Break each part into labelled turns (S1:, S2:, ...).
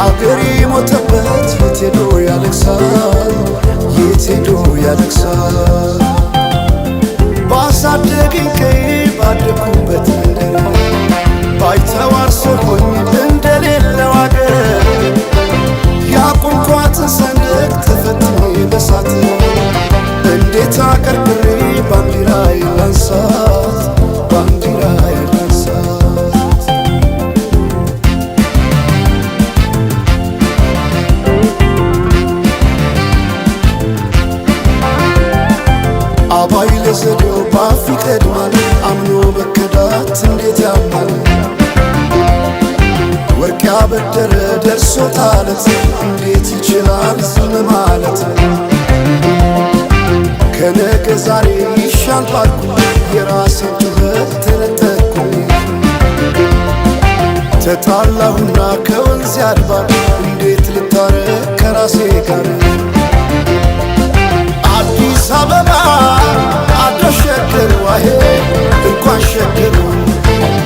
S1: አገሬ ሞተበት የት ሄዶ ያለቅሳል የት ሄዶ ያለቅሳል ባሳደገኝ ቀዬ ባደኩበት መንደር ባይተዋር ሰው ሆኜ እንደሌለው አገር ያቆምኳትን ሰንደቅ ተፈትኜ በሳት እንዴት አቀርቅሬ ባንዲራዬ ላንሳት ባንዲራዬ ላንሳት አባይ ለዘዴው ባፍ ይቀድማል አምኖ መከዳት እንዴት ያማል ወርቅ ያበደረ ደርሶታለት እንዴት ይችላል ዝም ማለት ከነገ ዛሬ ይሻል ባልኩ የራሴን ጩኸት ተነጠቅኩኝ ተጣላሁና ከወንዝ አድባር እንዴት ልታረቅ ከራሴ ጋር አዲስ አበባ አድረሽ ሸገር ዋሄ እንኳን ሸገሩ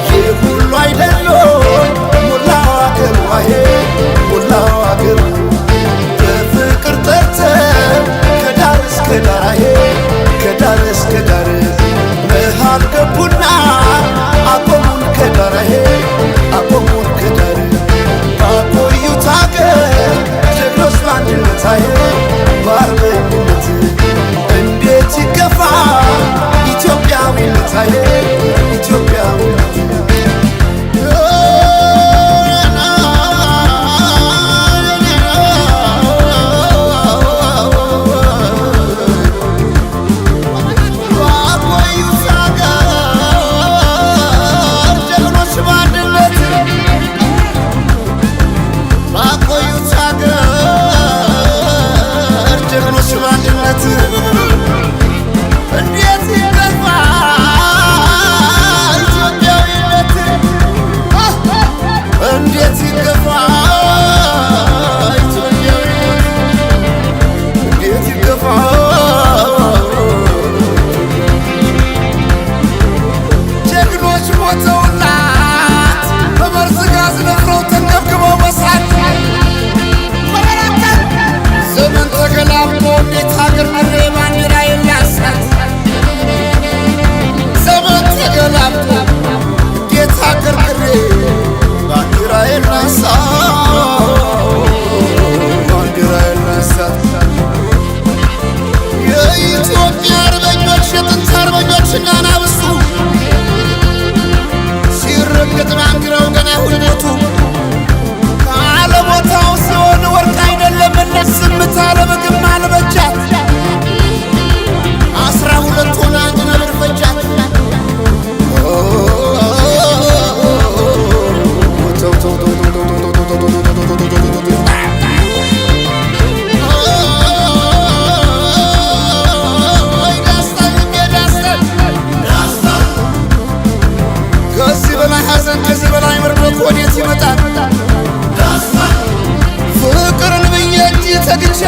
S1: ይህ ሁሉ አይደሎ ሞላው አገር ዋሄ ሞላው አገር በፍቅር ጠርተን ከዳር እስከ ዳር አሄ ከዳር እስከ ዳር መሃል ገቡና አቆሙን ከዳር አሄ አቆሙን ከዳር ባቆዩት አገር ጀግኖች በአንድነት አሄ በአርበኝነት እንዴት ይገፋ ኢትዮጵያዊነት አሄ ኢትዮጵያዊነት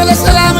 S2: ለሰላም